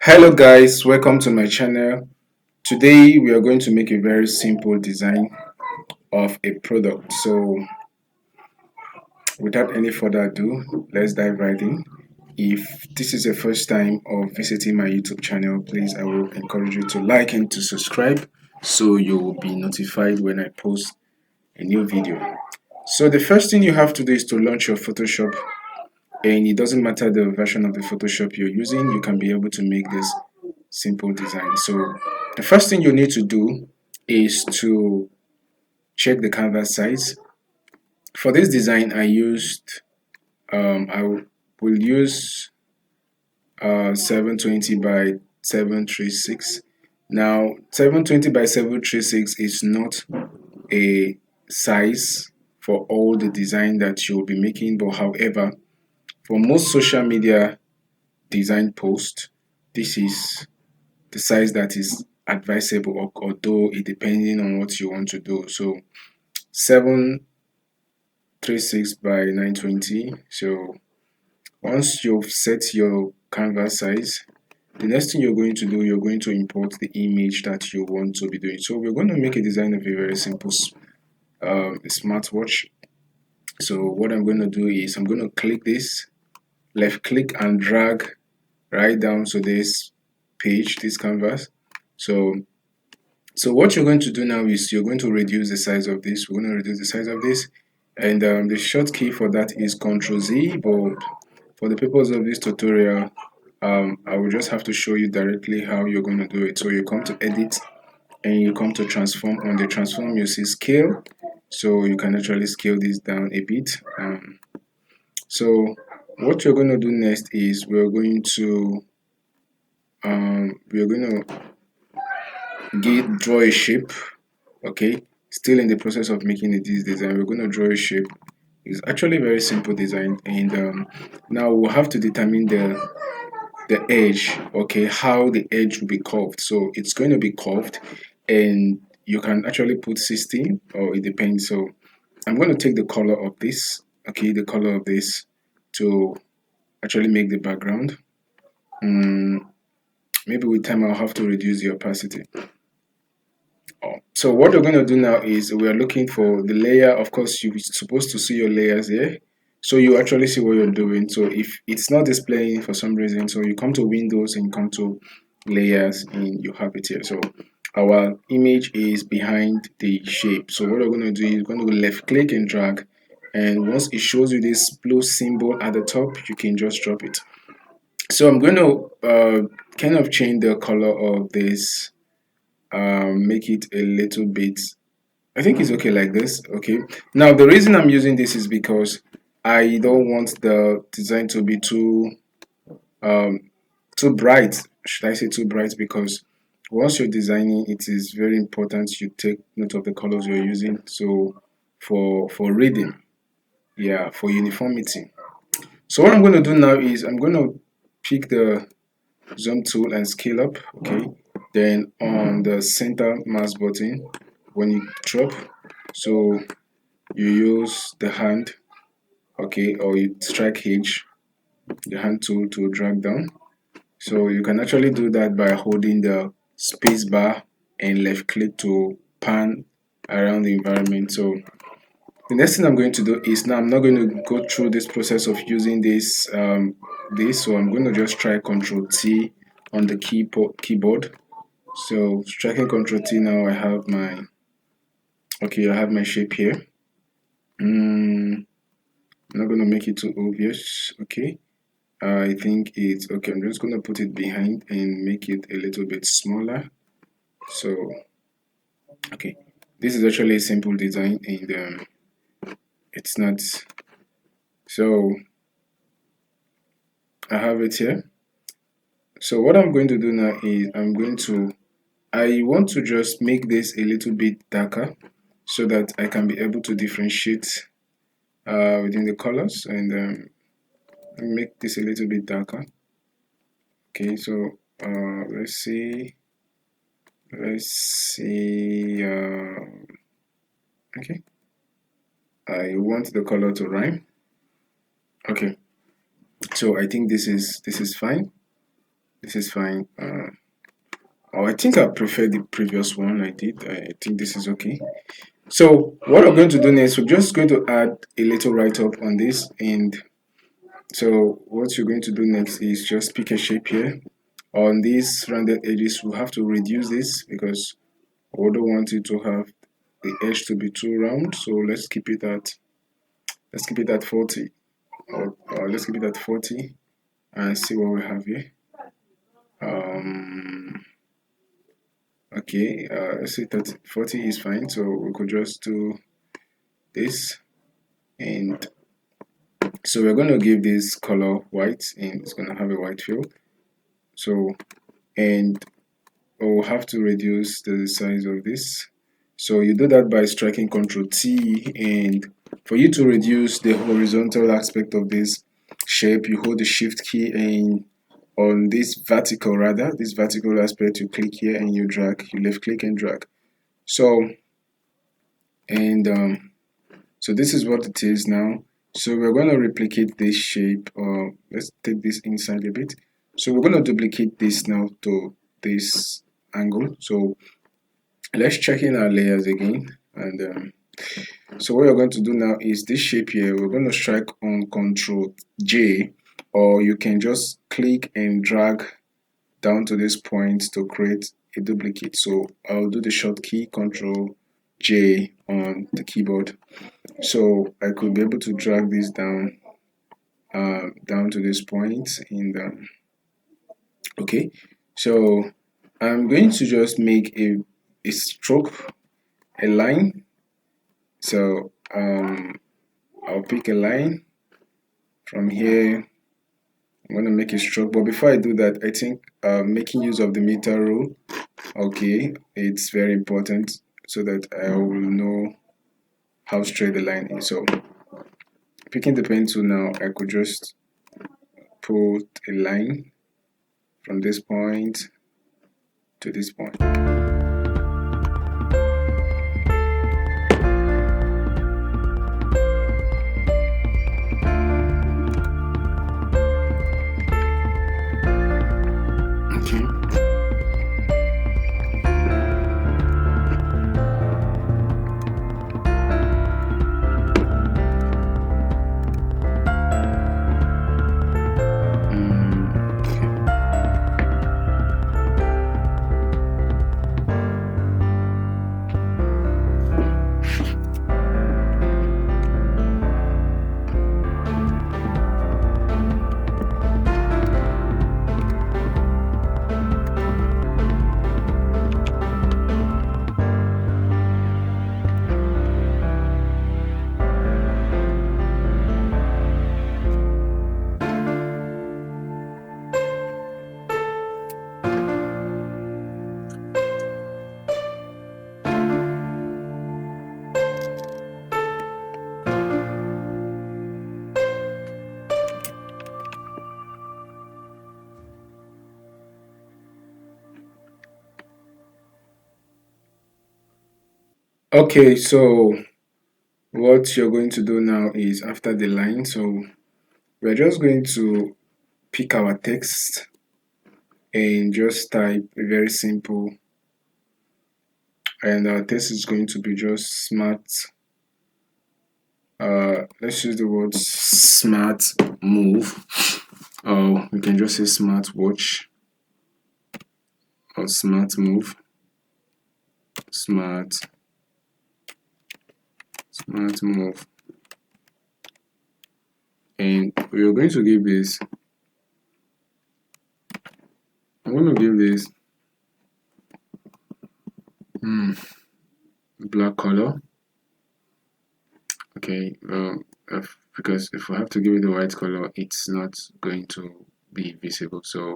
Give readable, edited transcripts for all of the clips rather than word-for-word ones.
Hello guys, welcome to my channel. Today we are going to make a very simple design of a product. So without any further ado, let's dive right in. If this is your first time of visiting my YouTube channel, please I will encourage you to like and to subscribe so you will be notified when I post a new video. So the first thing you have to do is to launch your Photoshop, and it doesn't matter the version of the Photoshop you're using, you can be able to make this simple design. So the first thing you need to do is to check the canvas size. For this design, I will use 720 by 736. Now 720 by 736 is not a size for all the design that you'll be making, but however, for most social media design posts, this is the size that is advisable, although it depending on what you want to do. So 736 by 920. So once you've set your canvas size, the next thing you're going to do, you're going to import the image that you want to be doing. So we're going to make a design of a very simple smartwatch. So what I'm going to do is I'm going to click this, left click and drag right down to this page, this canvas. So what you're going to do now is you're going to reduce the size of this. We're going to reduce the size of this, and the short key for that is Ctrl Z. But for the purpose of this tutorial, I will just have to show you directly how you're going to do it. So you come to Edit, and you come to Transform. On the Transform, you see Scale. So you can actually scale this down a bit. So what you're going to do next is we're going to draw a shape. Okay, still in the process of making this design, we're going to draw a shape. It's actually a very simple design, and now we'll have to determine the edge. Okay, how the edge will be curved. So it's going to be curved, and you can actually put 16, or it depends. So I'm going to take the color of this. Okay, the color of this to actually make the background. Maybe with time I'll have to reduce the opacity. So what we're going to do now is we are looking for the layer. Of course, you're supposed to see your layers here. So you actually see what you're doing. So if it's not displaying for some reason, so you come to Windows and you come to layers and you have it here. So our image is behind the shape. So what we're going to do is we're going to left click and drag. And once it shows you this blue symbol at the top, you can just drop it. So I'm going to kind of change the color of this, make it a little bit. I think it's okay like this. Okay, now the reason I'm using this is because I don't want the design to be um too bright. Should I say too bright? Because once you're designing, it is very important you take note of the colors you're using. So for reading, yeah, for uniformity. So what I'm going to do now is I'm going to pick the zoom tool and scale up. Okay, then on the center mouse button, when you drop, so you use the hand, okay, or you strike H, the hand tool to drag down. So you can actually do that by holding the space bar and left click to pan around the environment. So the next thing I'm going to do is, now I'm not going to go through this process of using this, so I'm going to just try Control T on the keyboard. So striking Control T, now I have my, okay, I have my shape here. I'm not going to make it too obvious. Okay, I think it's okay. I'm just going to put it behind and make it a little bit smaller. So okay, this is actually a simple design, and it's not, so I have it here. So what I'm going to do now is I want to just make this a little bit darker so that I can be able to differentiate within the colors, and make this a little bit darker. Okay, so let's see, okay, I want the color to rhyme. Okay, so I think this is fine. This is fine. Oh, I think I prefer the previous one I did. I think this is okay. So what I'm going to do next, we're just going to add a little write-up on this. And so what you're going to do next is just pick a shape here. On these rounded edges, we'll have to reduce this because we don't want it to have the edge to be too round. So let's keep it at 40. Or let's keep it at 40 and see what we have here. Um, okay, let's say 30, 40 is fine. So we could just do this. And so we're going to give this color white and it's going to have a white field. So, and we'll have to reduce the size of this. So you do that by striking Ctrl T, and for you to reduce the horizontal aspect of this shape, you hold the Shift key, and on this vertical aspect, you click here and you drag, you left click and drag. So, and so this is what it is now. So we're going to replicate this shape. Let's take this inside a bit. So we're going to duplicate this now to this angle. So let's check in our layers again. And so what we're going to do now is this shape here. We're going to strike on Ctrl J, or you can just click and drag down to this point to create a duplicate. So I'll do the short key Ctrl J on the keyboard. So I could be able to drag this down down to this point in the okay. So I'm going to just make a stroke, a line. So I'll pick a line from here. I'm going to make a stroke, but before I do that, I think making use of the meter rule, okay, it's very important so that I will know how straight the line is. So picking the pencil now, I could just put a line from this point to this point. Okay. Okay, so what you're going to do now is after the line, so we're just going to pick our text and just type a very simple, and our text is going to be just smart. Let's use the word smart move, or we can just say smart watch or smart move, smart move, and we're going to give this. I'm going to give this black color. Okay, because if we have to give it the white color, it's not going to be visible. So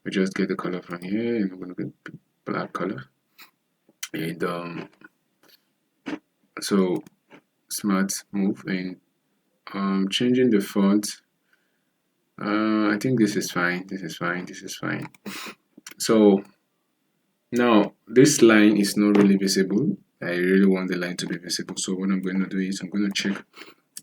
we just get the color from here, and we're going to get black color. And so smart move, and changing the font. I think this is fine. This is fine. This is fine. So now this line is not really visible. I really want the line to be visible. So what I'm going to do is I'm going to check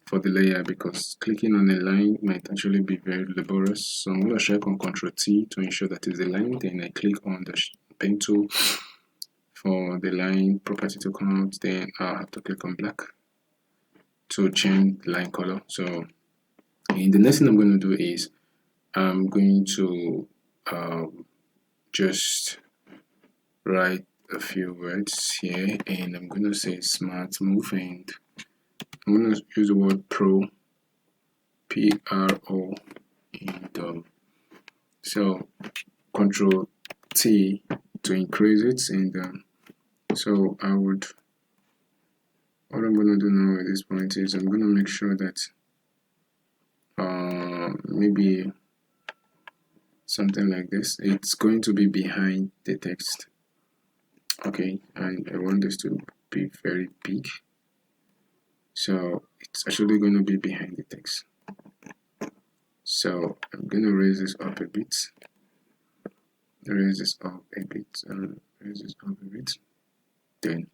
for the layer because clicking on a line might actually be very laborious. So I'm going to check on Ctrl T to ensure that it's aligned. Then I click on the pen tool for the line property to come out. Then I'll have to click on black to change the line color. So and the next thing I'm going to do is I'm going to just write a few words here, and I'm going to say smart move, and I'm going to use the word pro, P-R-O, and so Control T to increase it, and so what I'm going to do now at this point is I'm going to make sure that maybe something like this, it's going to be behind the text. Okay, and I want this to be very big, so it's actually going to be behind the text. So I'm going to raise this up a bit, raise this up a bit, raise this up a bit. Then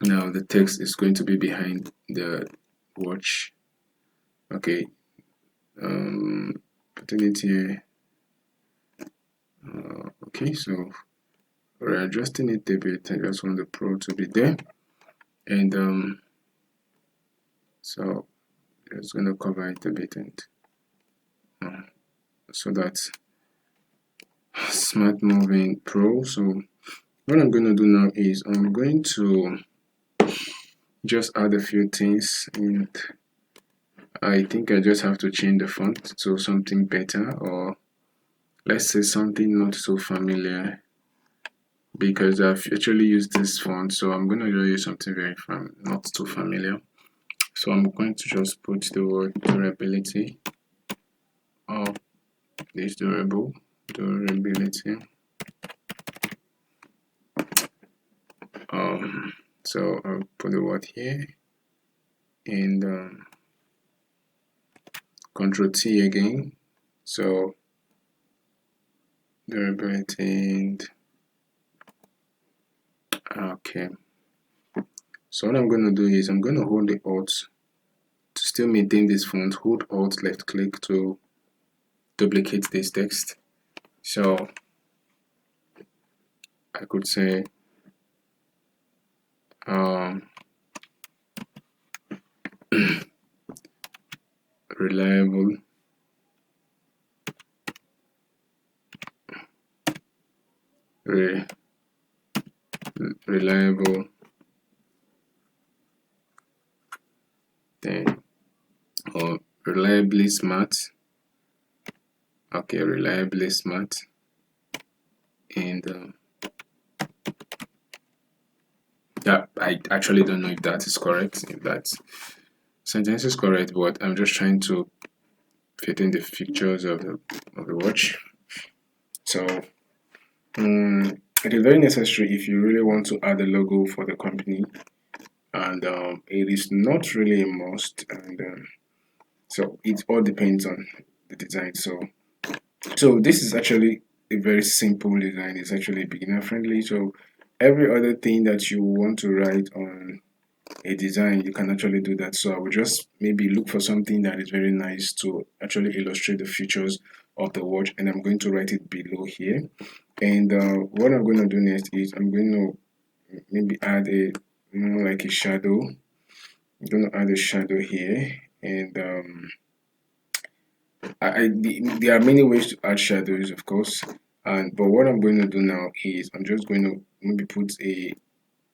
now the text is going to be behind the watch. Okay, putting it here. Okay, so we're adjusting it a bit. I just want the pro to be there, and so just going to cover it a bit, and so that's Smart Moving Pro. So what I'm going to do now is I'm going to just add a few things, and I think I just have to change the font to something better, or let's say something not so familiar, because I've actually used this font, so I'm going to use something very not too familiar. So I'm going to just put the word durability, or this durability. So I'll put the word here, and Control T again. So durability, and okay. So what I'm going to do is I'm going to hold the Alt to still maintain this font. Hold Alt left click to duplicate this text. So I could say reliable, reliable, then or reliably smart. Okay, reliably smart, and yeah, I actually don't know if that is correct, if that sentence is correct, but I'm just trying to fit in the features of the watch. So it is very necessary if you really want to add a logo for the company, and it is not really a must, and so it all depends on the design. So this is actually a very simple design. It's actually beginner friendly, so every other thing that you want to write on a design, you can actually do that. So I will just maybe look for something that is very nice to actually illustrate the features of the watch, and I'm going to write it below here. And what I'm going to do next is I'm going to maybe add a like a shadow. I'm going to add a shadow here, and there are many ways to add shadows, of course. And but what I'm going to do now is I'm just going to maybe put a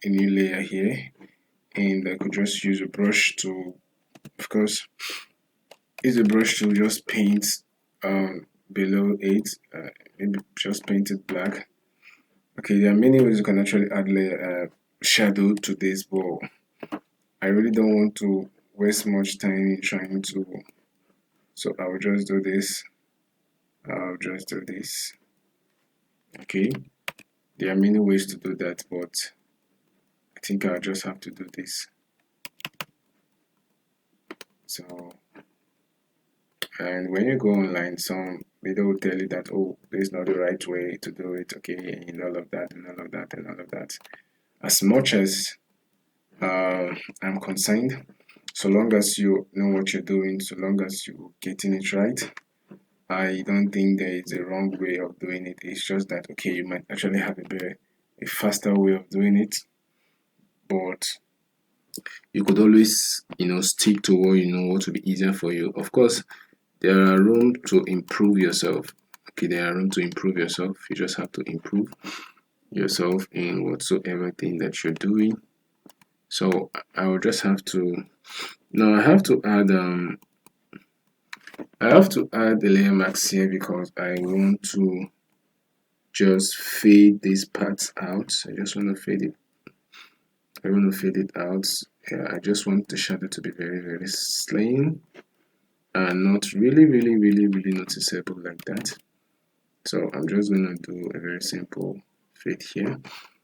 new layer here, and I could just use a brush to, of course, use a brush to just paint below it, maybe just paint it black. Okay, there are many ways you can actually add layer shadow to this, but I really don't want to waste much time in trying to, so I'll just do this. Okay, there are many ways to do that, but I think I'll just have to do this. So, and when you go online, they will tell you that, oh, this is not the right way to do it, okay, and all of that, and all of that, and all of that. As much as I'm concerned, So long as you know what you're doing, so long as you're getting it right, I don't think there is a wrong way of doing it. It's just that okay, you might actually have a faster way of doing it, but you could always stick to what you know, what will be easier for you. Of course, there are room to improve yourself. Okay, there are room to improve yourself. You just have to improve yourself in whatsoever thing that you're doing. So I will just have to now I have to add the layer mask here because I want to just fade these parts out. I just want to fade it. I want to fade it out. Yeah, I just want the shadow to be very, very slim and not really, really, really, really noticeable like that. So I'm just going to do a very simple fade here.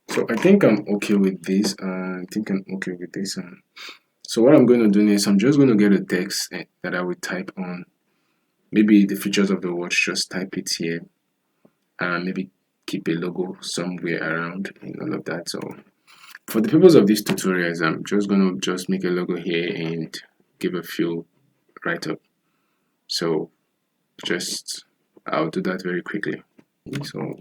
So I think I'm okay with this. I think I'm okay with this. So what I'm going to do is I'm just going to get a text that I will type on. Maybe the features of the watch, just type it here and maybe keep a logo somewhere around and all of that. So for the purpose of these tutorials, I'm just going to just make a logo here and give a few write-up. So just I'll do that very quickly. So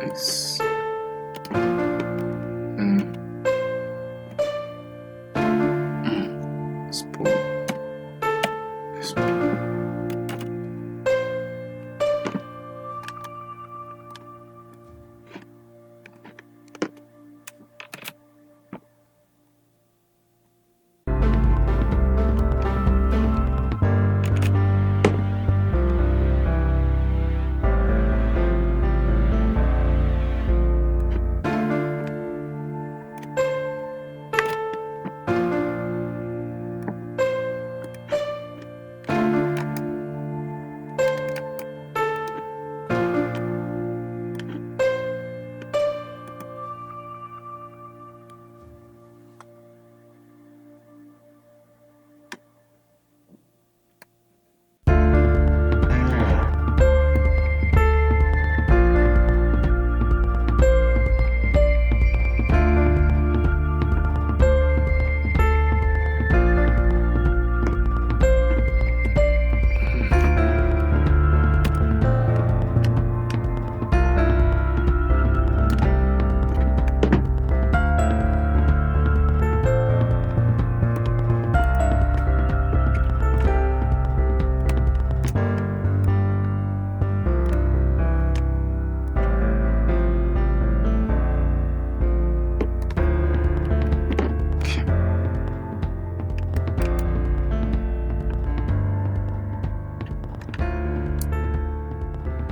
it's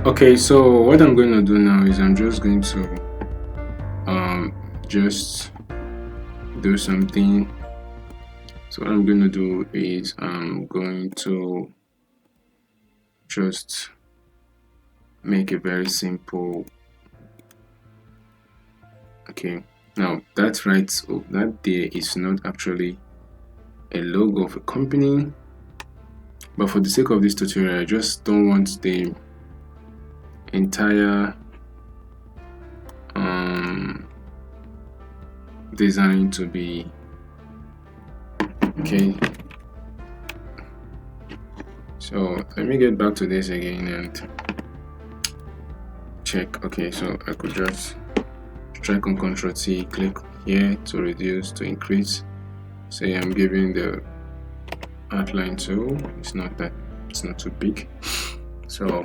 okay. So what I'm going to do now is I'm just going to just do something. So what I'm going to do is I'm going to just make a very simple. Okay, now that's right. So that there is not actually a logo of a company, but for the sake of this tutorial, I just don't want the entire design to be okay. So let me get back to this again and check. Okay, so I could just strike on Ctrl T, click here to reduce, to increase. Say I'm giving the outline tool. It's not too big. So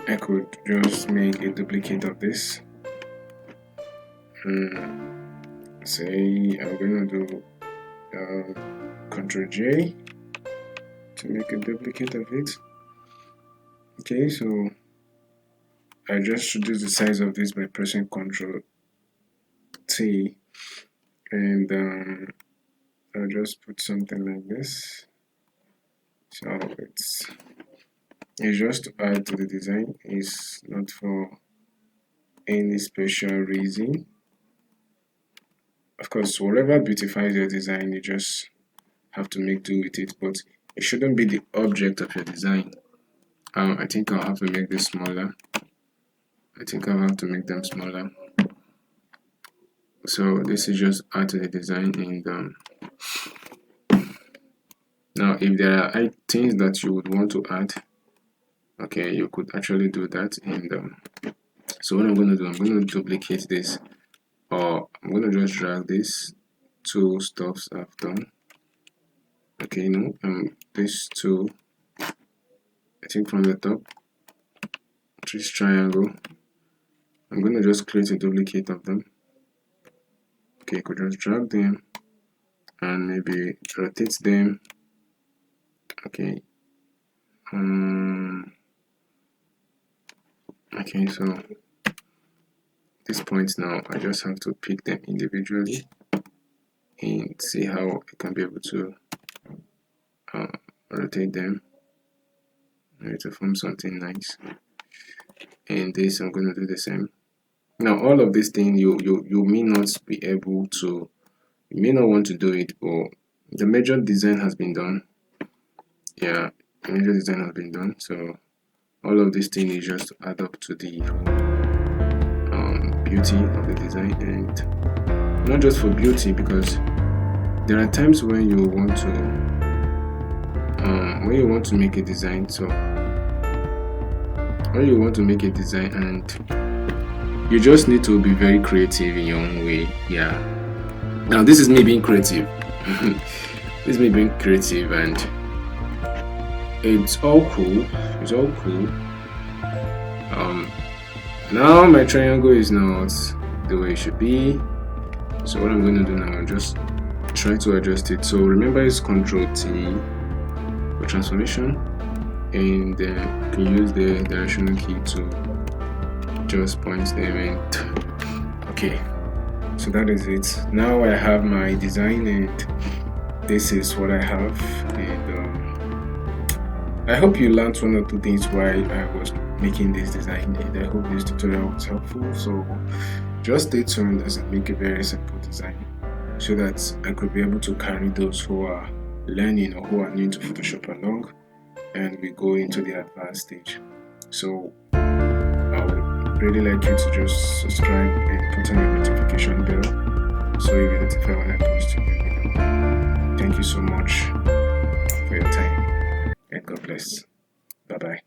I could just make a duplicate of this. Say I'm gonna do Ctrl J to make a duplicate of it. Okay, so I just reduce the size of this by pressing Ctrl T, and I'll just put something like this. So it's just to add to the design. It's not for any special reason. Of course, whatever beautifies your design, you just have to make do with it, but it shouldn't be the object of your design. I think I'll have to make this smaller. I think I'll have to make them smaller. So this is just add to the design, and now if there are things that you would want to add, okay, you could actually do that. And so what I'm going to do, I'm going to duplicate this, or I'm going to just drag this two stuffs I've done. Okay, no, these two, I think from the top, this triangle, I'm going to just create a duplicate of them. Okay, I could just drag them and maybe rotate them. Okay. Okay, so these points now, I just have to pick them individually and see how I can be able to rotate them to form something nice. And this, I'm going to do the same. Now, all of this thing, you may not be able to, you may not want to do it, but the major design has been done. Yeah, the major design has been done. So all of this thing is just to add up to the beauty of the design, and not just for beauty, because there are times when you want to make a design. So when you want to make a design, and you just need to be very creative in your own way. Yeah. Now this is me being creative. This is me being creative, and it's all cool. It's all cool. Now my triangle is not the way it should be. So what I'm going to do now, I'm just try to adjust it. So remember, it's Ctrl T for transformation, and then you can use the directional key to just point them in. Okay, so that is it. Now I have my design, and this is what I have. And I hope you learned one or two things while I was making this design, and I hope this tutorial was helpful. So just stay tuned as I make a very simple design, so that I could be able to carry those who are learning or who are new to Photoshop along, and we go into the advanced stage. So I would really like you to just subscribe and put on your notification bell, so you'll be notified when I post a new video. Thank you so much for your time, and God bless. Bye bye.